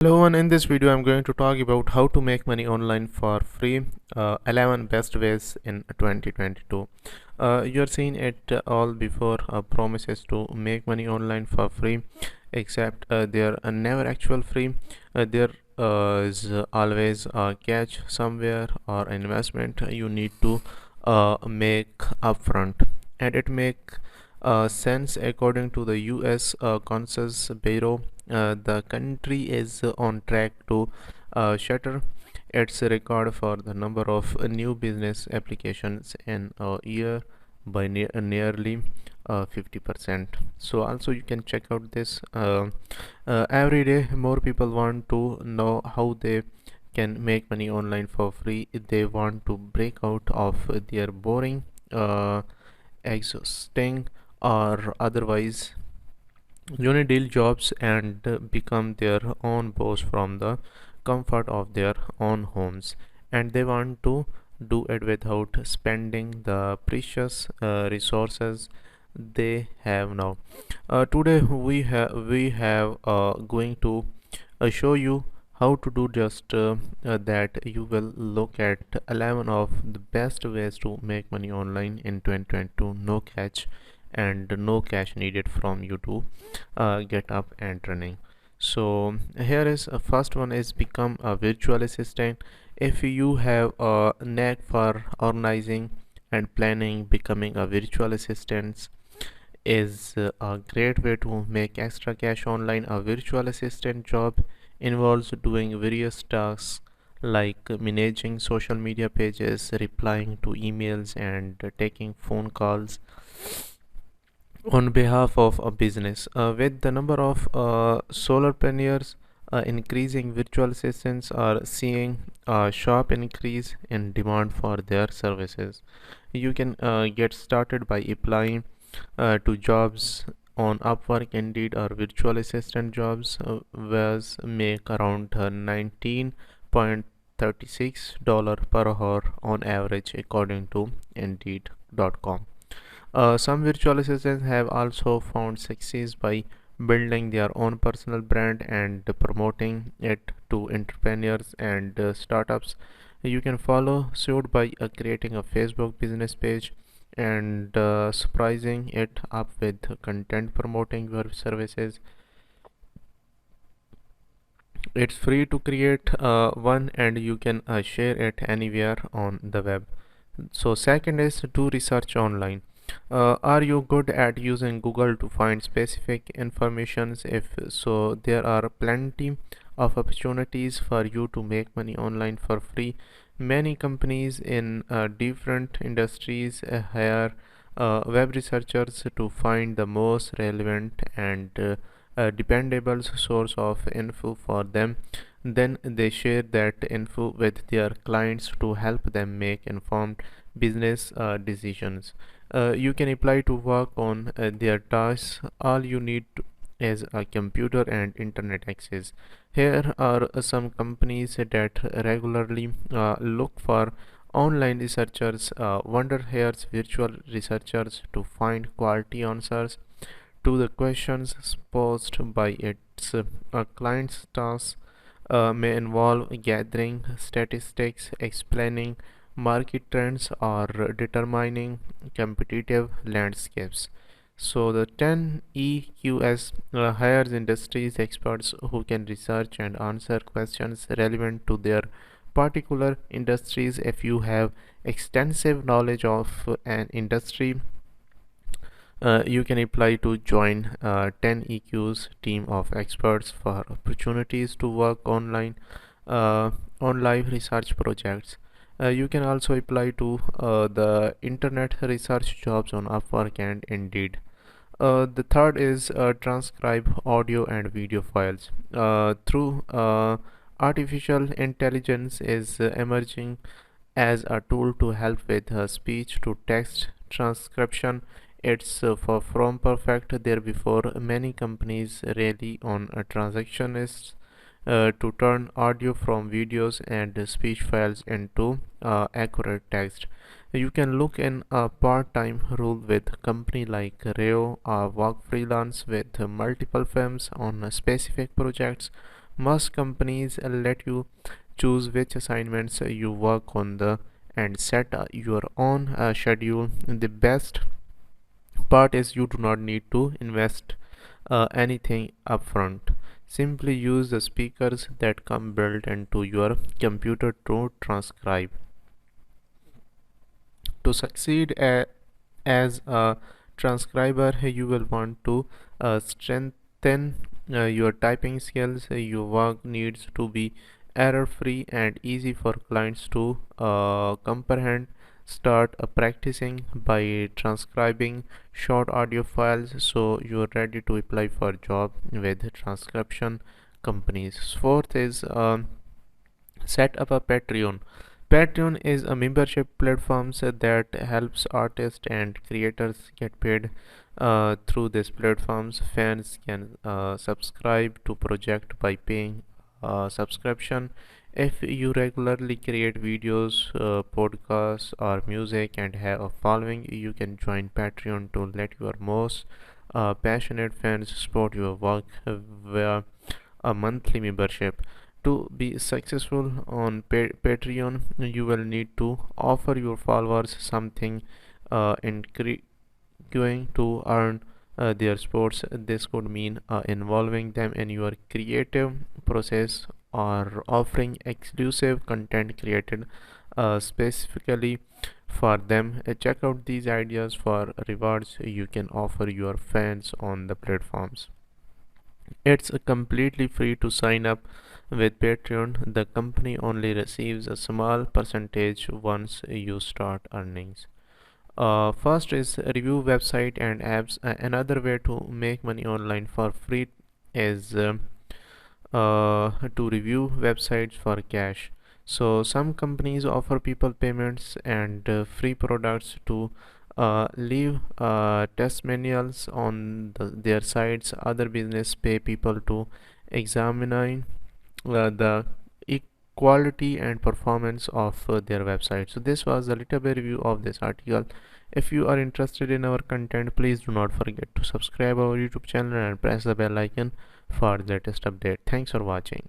Hello, and in this video I'm going to talk about how to make money online for free, 11 best ways in 2022. You're seeing it all before promises to make money online for free, except they're never actual free. There is always a catch somewhere or investment you need to make upfront, and it make sense according to the US Census Bureau. The country is on track to shatter its record for the number of new business applications in a year by nearly 50%. So also you can check out this. Every day more people want to know how they can make money online for free. They want to break out of their boring, exhausting, or otherwise unideal jobs and become their own boss from the comfort of their own homes, and they want to do it without spending the precious resources they have now. Today we have going to show you how to do just that. You will look at 11 of the best ways to make money online in 2022. No catch and no cash needed from you to get up and running. So here is a first one is become a virtual assistant. If you have a knack for organizing and planning, becoming a virtual assistant is a great way to make extra cash online. A virtual assistant job involves doing various tasks like managing social media pages, replying to emails, and taking phone calls on behalf of a business. With the number of solopreneurs increasing, virtual assistants are seeing a sharp increase in demand for their services. You can get started by applying to jobs on Upwork, Indeed, or virtual assistant jobs, was make around $19.36 per hour on average, according to Indeed.com. Some virtual assistants have also found success by building their own personal brand and promoting it to entrepreneurs and startups. You can follow suit by creating a Facebook business page and surprising it up with content promoting your services. It's free to create one, and you can share it anywhere on the web. So second is do research online. Are you good at using Google to find specific informations? If so, there are plenty of opportunities for you to make money online for free. Many companies in different industries hire web researchers to find the most relevant and dependable source of info for them. Then they share that info with their clients to help them make informed business decisions. You can apply to work on their tasks. All you need is a computer and internet access. Here are some companies that regularly look for online researchers. Wonder hires virtual researchers to find quality answers to the questions posed by its client's tasks. May involve gathering statistics, explaining market trends, or determining competitive landscapes. So the 10 EQS hires industries experts who can research and answer questions relevant to their particular industries. If you have extensive knowledge of an industry, you can apply to join 10 EQ's team of experts for opportunities to work online on live research projects. You can also apply to the internet research jobs on Upwork and Indeed. The third is transcribe audio and video files. Through artificial intelligence is emerging as a tool to help with speech to text transcription. It's far from perfect there before. Many companies rely on transactionists to turn audio from videos and speech files into accurate text. You can look in a part-time role with company like Rio or work freelance with multiple firms on specific projects. Most companies let you choose which assignments you work on the and set your own schedule. The best part is you do not need to invest anything upfront. Simply use the speakers that come built into your computer to transcribe. To succeed as a transcriber, you will want to strengthen your typing skills. Your work needs to be error free and easy for clients to comprehend. Start practicing by transcribing short audio files so you're ready to apply for job with transcription companies. Fourth is set up a Patreon. Patreon is a membership platform that helps artists and creators get paid through these platforms. Fans can subscribe to project by paying a subscription. If you regularly create videos, podcasts, or music and have a following, you can join Patreon to let your most passionate fans support your work via a monthly membership. To be successful on Patreon, you will need to offer your followers something going to earn their sports. This could mean involving them in your creative process or offering exclusive content created specifically for them. Check out these ideas for rewards you can offer your fans on the platforms. It's completely free to sign up with Patreon. The company only receives a small percentage once you start earnings. First is review website and apps. Another way to make money online for free is to review websites for cash. So some companies offer people payments and free products to leave testimonials on their sites. Other business pay people to examine the quality and performance of their website. So this was a little bit review of this article. If you are interested in our content, please do not forget to subscribe our YouTube channel and press the bell icon for the latest update. Thanks for watching.